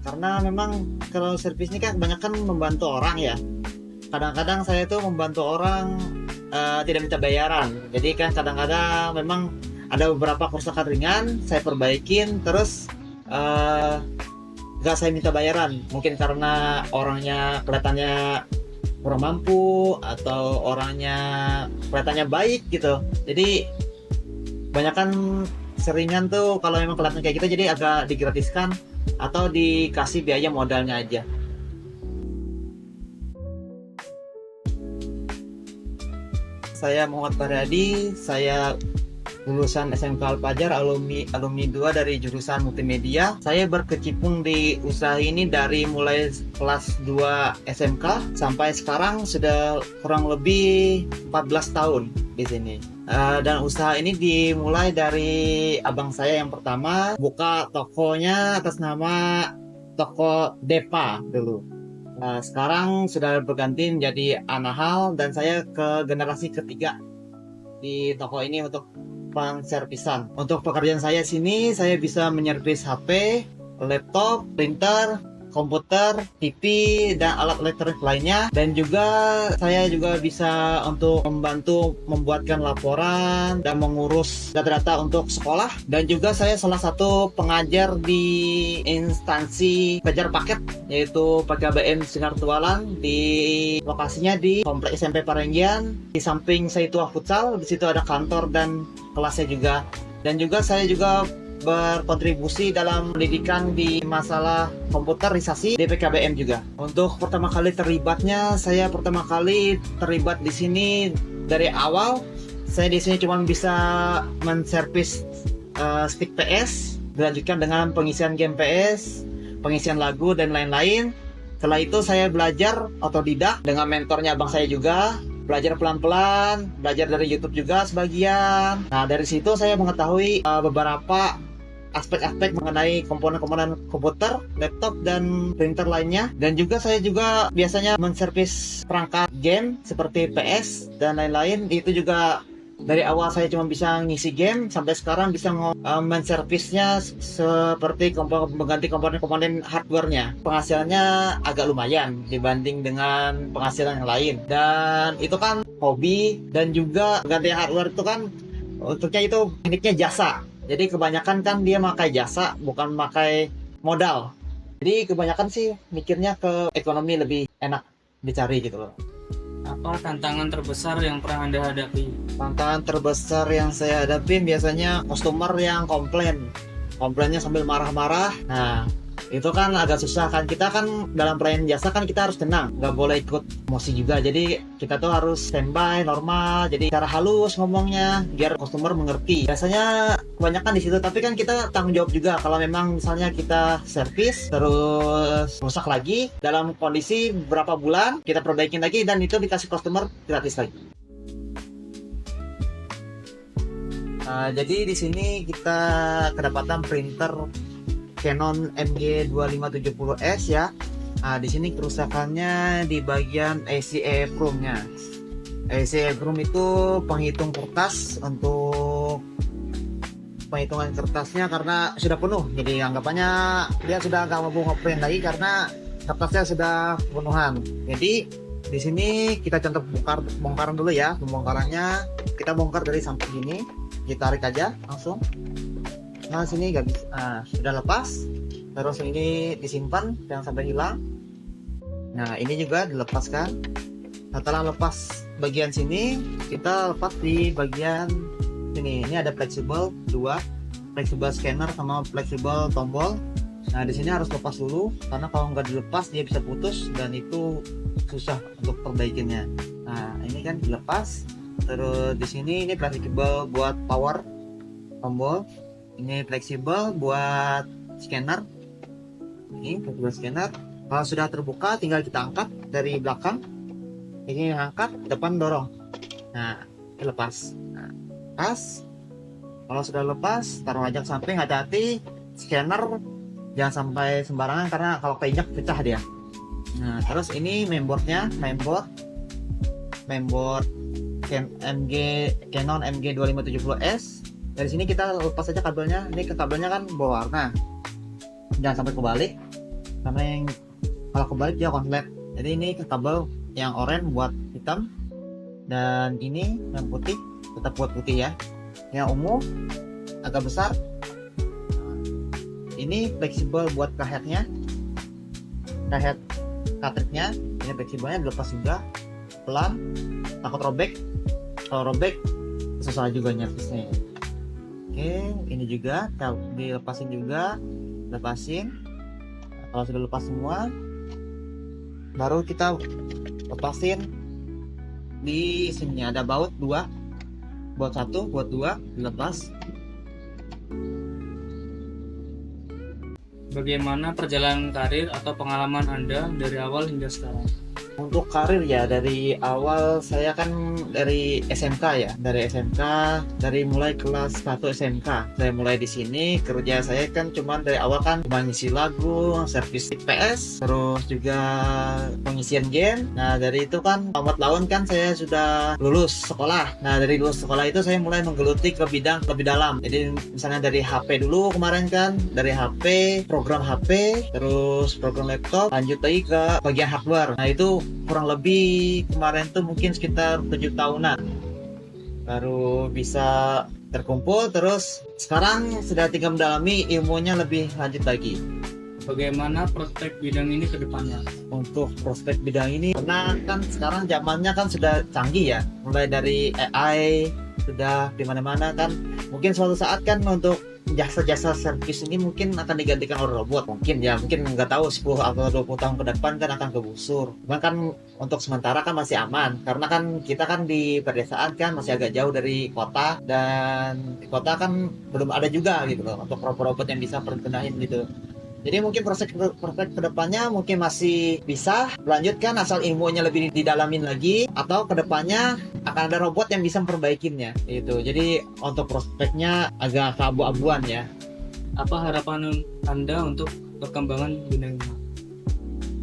karena memang kalau servis ini kan kebanyakan membantu orang ya. Kadang-kadang saya tuh membantu orang tidak minta bayaran. Jadi kan kadang-kadang memang ada beberapa kerusakan ringan saya perbaikin, terus gak saya minta bayaran. Mungkin karena orangnya kelihatannya kurang mampu atau orangnya kelihatannya baik gitu. Jadi kebanyakan seringan tuh kalau memang kelihatan kayak gitu, jadi agak digratiskan atau dikasih biaya modalnya aja. Saya Muhammad Faryadi, saya lulusan SMK Al-Fajar, alumni 2 dari jurusan multimedia. Saya berkecimpung di usaha ini dari mulai kelas 2 SMK sampai sekarang sudah kurang lebih 14 tahun di sini. Dan usaha ini dimulai dari abang saya yang pertama buka tokonya atas nama toko Depa dulu. Sekarang sudah berganti menjadi Anahal dan saya ke generasi ketiga di toko ini untuk pengservisan. Untuk pekerjaan saya sini, saya bisa menyervis HP, laptop, printer, komputer, TV, dan alat elektronik lainnya. Dan juga saya juga bisa untuk membantu membuatkan laporan dan mengurus data-data untuk sekolah. Dan juga saya salah satu pengajar di instansi pengajar paket, yaitu PKBM Sinar Tualang, di lokasinya di Kompleks SMP Parenggian, di samping Saitua Futsal. Di situ ada kantor dan kelasnya juga. Dan juga saya juga berkontribusi dalam pendidikan di masalah komputerisasi di PKBM juga. Untuk pertama kali terlibatnya, saya pertama kali terlibat di sini dari awal. Saya di sini cuma bisa menservis stick PS, dilanjutkan dengan pengisian game PS, pengisian lagu dan lain-lain. Setelah itu saya belajar otodidak dengan mentornya abang saya juga. Belajar pelan-pelan, belajar dari YouTube juga sebagian. Nah, dari situ saya mengetahui beberapa aspek-aspek mengenai komponen-komponen komputer, laptop, dan printer lainnya. Dan juga saya juga biasanya menservis perangkat game seperti PS dan lain-lain. Itu juga dari awal saya cuma bisa ngisi game, sampai sekarang bisa menservisnya seperti mengganti komponen-komponen hardware-nya. Penghasilannya agak lumayan dibanding dengan penghasilan yang lain. Dan itu kan hobi, dan juga mengganti hardware itu kan untuknya itu tekniknya jasa. Jadi kebanyakan kan dia pakai jasa, bukan pakai modal. Jadi kebanyakan sih mikirnya ke ekonomi lebih enak dicari gitu loh. Apa tantangan terbesar yang pernah Anda hadapi? Tantangan terbesar yang saya hadapin biasanya customer yang komplainnya sambil marah-marah. Nah, itu kan agak susah kan. Kita kan dalam pelayanan jasa kan kita harus tenang, nggak boleh ikut emosi juga. Jadi kita tuh harus standby normal, jadi cara halus ngomongnya biar customer mengerti. Biasanya kebanyakan di situ, tapi kan kita tanggung jawab juga kalau memang misalnya kita servis terus rusak lagi dalam kondisi berapa bulan, kita perbaikin lagi dan itu dikasih customer gratis lagi. Jadi di sini kita kedapatan printer Canon MG2570S ya. Nah, di sini kerusakannya di bagian AC EEPROM-nya. AC EEPROM itu penghitung kertas untuk penghitungan kertasnya karena sudah penuh. Jadi anggapannya dia sudah nggak mau ngeprint lagi karena kertasnya sudah penuhan. Jadi di sini kita contoh bongkaran dulu ya. Pembongkarannya kita bongkar dari samping ini, ditarik aja langsung. Nah, sini nggak bisa, sudah lepas. Terus ini disimpan jangan sampai hilang. Nah, ini juga dilepaskan. Setelah lepas bagian sini, kita lepas di bagian sini. Ini ada fleksibel 2, fleksibel scanner sama fleksibel tombol. Nah, di sini harus lepas dulu karena kalau nggak dilepas dia bisa putus dan itu susah untuk perbaikinya. Nah, ini kan dilepas. Terus di sini ini fleksibel buat power tombol. Ini fleksibel buat scanner. Ini fleksibel scanner. Kalau sudah terbuka tinggal kita angkat dari belakang. Ini angkat, depan dorong. Nah, lepas. Nah, lepas. Kalau sudah lepas, taruh aja ke samping. Hati-hati scanner jangan sampai sembarangan karena kalau keinjak pecah dia. Nah, terus ini mainboardnya, mainboard Canon MG2570S. Dari sini kita lepas saja kabelnya. Ini ke kabelnya kan berwarna, jangan sampai kebalik. karena yang kalau kebalik dia konslet. Jadi ini kabel yang oranye buat hitam, dan ini yang putih tetap buat putih ya. Yang ungu agak besar. Ini fleksibel buat kahetnya, kahet cartridge-nya. Ini fleksibelnya dilepas juga pelan, takut robek. Kalau robek susah juga nyervisnya. Oke, ini juga dilepasin juga, lepasin. Kalau sudah lepas semua, baru kita lepasin. Di sini ada baut 2, baut 1, baut 2 dilepas. Bagaimana perjalanan karir atau pengalaman Anda dari awal hingga sekarang? Untuk karir ya, dari awal saya kan dari SMK ya, dari mulai kelas 1 SMK. Saya mulai di sini, kerja saya kan cuman dari awal kan cuma ngisi lagu, servis PS, terus juga pengisian game. Nah dari itu kan lambat laun kan saya sudah lulus sekolah. Nah dari lulus sekolah itu saya mulai menggeluti ke bidang lebih dalam. Jadi misalnya dari HP dulu kemarin kan, dari HP, program HP, terus program laptop, lanjut lagi ke bagian hardware. Nah itu kurang lebih kemarin tuh mungkin sekitar 7 tahunan baru bisa terkumpul. Terus sekarang sudah tinggal mendalami ilmunya lebih lanjut lagi. Bagaimana prospek bidang ini ke depannya? Untuk prospek bidang ini, karena kan sekarang zamannya kan sudah canggih ya, mulai dari AI sudah di mana-mana kan. Mungkin suatu saat kan untuk jasa-jasa servis ini mungkin akan digantikan oleh robot, mungkin nggak tahu 10 atau 20 tahun ke depan kan akan kegusur. Cuman kan untuk sementara kan masih aman, karena kan kita kan di pedesaan kan masih agak jauh dari kota, dan di kota kan belum ada juga gitu loh untuk robot-robot yang bisa perkenahin gitu. Jadi mungkin prospek kedepannya mungkin masih bisa melanjutkan asal ilmunya lebih didalamin lagi, atau kedepannya akan ada robot yang bisa memperbaikinya itu. Jadi untuk prospeknya agak keabu-abuan ya. Apa harapan Anda untuk perkembangan bidang ini?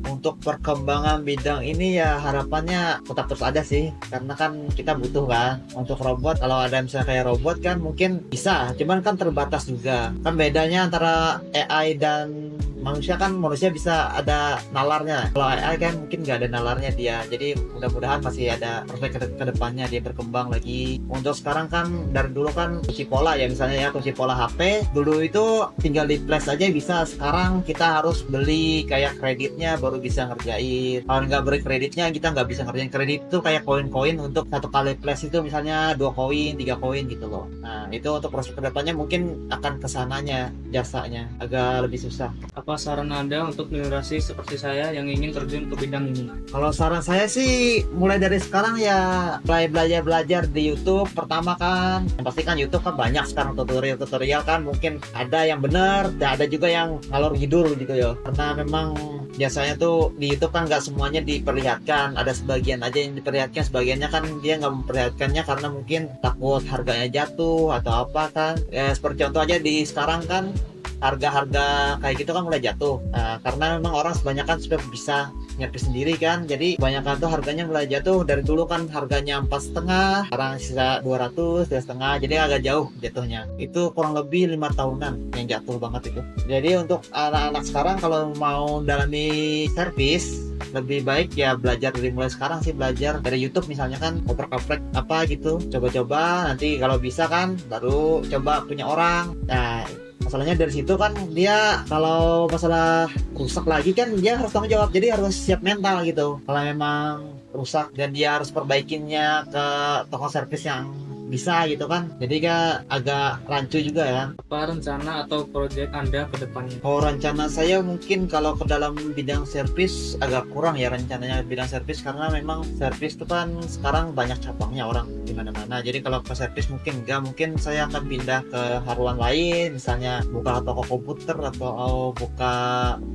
Untuk perkembangan bidang ini ya harapannya tetap terus ada sih, karena kan kita butuh kan untuk robot. Kalau ada misalnya kayak robot kan mungkin bisa, cuman kan terbatas juga. Kan bedanya antara AI dan manusia kan, manusia bisa ada nalarnya. Kalau AI kan mungkin nggak ada nalarnya dia. Jadi mudah-mudahan masih ada prospek ke depannya dia berkembang lagi. Untuk sekarang kan dari dulu kan kunci pola ya, misalnya ya kunci pola HP dulu itu tinggal di flash aja bisa. Sekarang kita harus beli kayak kreditnya baru bisa ngerjain. Kalau nggak beri kreditnya kita nggak bisa ngerjain. Kredit itu kayak koin-koin, untuk satu kali flash itu misalnya 2 koin, 3 koin gitu loh. Nah itu untuk prospek kedepannya mungkin akan kesananya jasanya agak lebih susah. Apa saran Anda untuk generasi seperti saya yang ingin terjun ke bidang ini? Kalau saran saya sih mulai dari sekarang ya mulai belajar di YouTube. Pertama kan yang pasti kan YouTube kan banyak sekarang tutorial kan, mungkin ada yang benar, ada juga yang ngalor ngidul gitu ya. Karena memang biasanya tuh di YouTube kan nggak semuanya diperlihatkan, ada sebagian aja yang diperlihatkan, sebagiannya kan dia nggak memperlihatkannya karena mungkin takut harganya jatuh atau apa kan. Ya, seperti contoh aja di sekarang kan harga-harga kayak gitu kan mulai jatuh. Nah, karena memang orang sebanyakan sudah bisa nyervis sendiri kan, jadi kebanyakan tuh harganya mulai jatuh. Dari dulu kan harganya 4,5, sekarang sisa 200, 2,5, jadi agak jauh jatuhnya. Itu kurang lebih 5 tahunan yang jatuh banget itu. Jadi untuk anak-anak sekarang kalau mau dalami servis, lebih baik ya belajar dari mulai sekarang sih, belajar dari YouTube misalnya kan, oprek-oprek apa gitu, coba-coba. Nanti kalau bisa kan baru coba punya orang. Nah masalahnya dari situ kan dia kalau masalah rusak lagi kan dia harus tanggung jawab, jadi harus siap mental gitu. Kalau memang rusak dan dia harus perbaikinnya ke toko servis yang bisa gitu kan, jadi kan agak rancu juga ya. Apa rencana atau proyek Anda ke depannya? Oh, rencana saya mungkin kalau ke dalam bidang servis agak kurang ya rencananya bidang servis, karena memang servis itu kan sekarang banyak cabangnya orang di mana-mana. Jadi kalau ke servis mungkin enggak, mungkin saya akan pindah ke haruan lain, misalnya buka toko komputer atau buka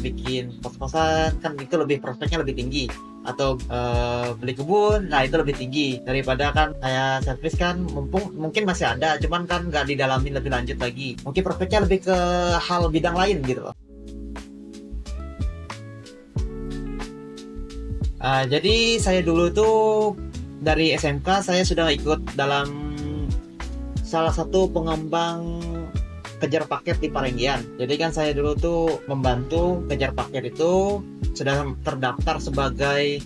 bikin kos-kosan, kan itu lebih prospeknya lebih tinggi. Atau beli kebun, nah itu lebih tinggi daripada kan kayak servis kan mumpung mungkin masih ada, cuman kan nggak didalamin lebih lanjut lagi. Mungkin prospeknya lebih ke hal bidang lain gitu loh. Jadi saya dulu tuh dari SMK saya sudah ikut dalam salah satu pengembang kejar paket di Parenggian. Jadi kan saya dulu tuh membantu kejar paket itu, sudah terdaftar sebagai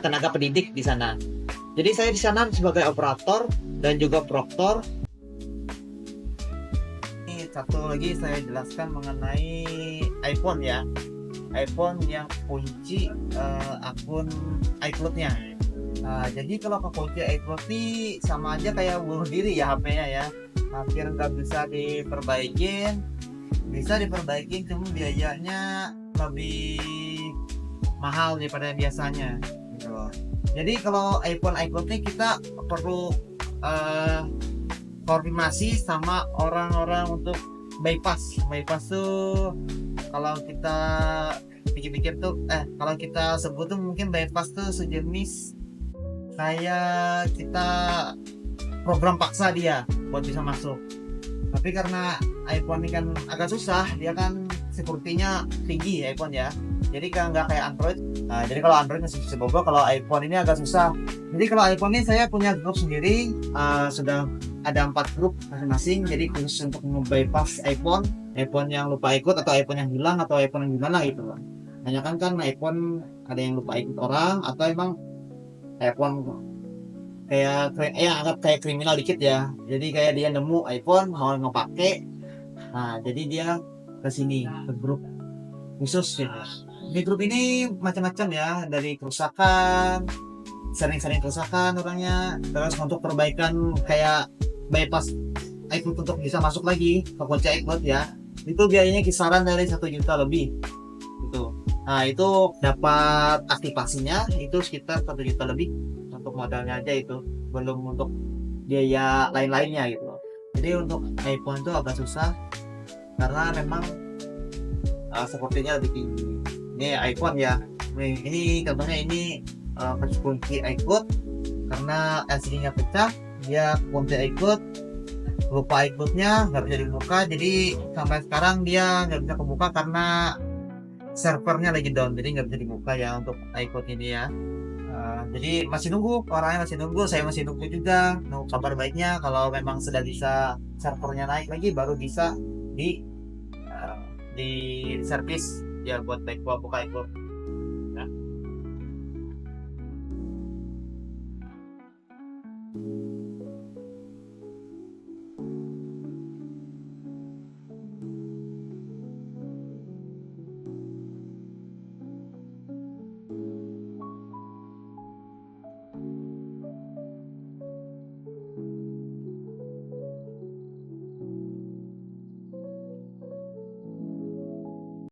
tenaga pendidik di sana. Jadi saya di sana sebagai operator dan juga proktor. Ini satu lagi saya jelaskan mengenai iPhone ya. iPhone yang kunci akun iCloud-nya. Jadi kalau kekunci iCloud ini sama aja kayak bunuh diri ya HP-nya ya. Hampir nggak bisa diperbaikin. Bisa diperbaikin, cuma biayanya lebih mahal daripada biasanya gitu loh. Jadi kalau iPhone iCloud ini kita perlu koordinasi sama orang-orang untuk bypass tuh. Kalau kita pikir-pikir tuh kalau kita sebut tuh mungkin bypass tuh sejenis kayak kita program paksa dia buat bisa masuk. Tapi karena iPhone ini kan agak susah, dia kan security-nya tinggi iPhone ya. Jadi kan nggak kayak Android. Jadi kalau Android masih bisa bobo, kalau iPhone ini agak susah. Jadi kalau iPhone ini saya punya grup sendiri, sudah ada 4 grup masing-masing. Jadi khusus untuk nge-bypass iPhone yang lupa ikut atau iPhone yang hilang atau iPhone yang gimana gitu loh. Hanya kan iPhone ada yang lupa ikut orang atau emang iPhone kayak anggap kayak kriminal dikit ya. Jadi kayak dia nemu iPhone mau ngepake, jadi dia ke sini ke grup khusus gitu. Di grup ini macam-macam ya, dari kerusakan, sering-sering kerusakan orangnya, terus untuk perbaikan kayak bypass iCloud untuk bisa masuk lagi ke kunci iCloud ya, itu biayanya kisaran dari 1 juta lebih gitu. Itu dapat aktivasinya itu sekitar 1 juta lebih untuk modalnya aja, itu belum untuk biaya lain-lainnya gitu loh. Jadi untuk iPhone itu agak susah karena memang sepertinya lebih tinggi. Ini iPhone ya, ini contohnya ini kunci iCloud karena LCD-nya pecah, dia kunci iCloud lupa iCloud-nya nggak bisa dibuka, jadi sampai sekarang dia nggak bisa kebuka karena servernya lagi down, jadi nggak bisa dibuka ya untuk iCloud ini ya. Jadi masih nunggu, orangnya masih nunggu, saya masih nunggu juga, nunggu kabar baiknya. Kalau memang sudah bisa servernya naik lagi, baru bisa di servis ya buat buka iCloud.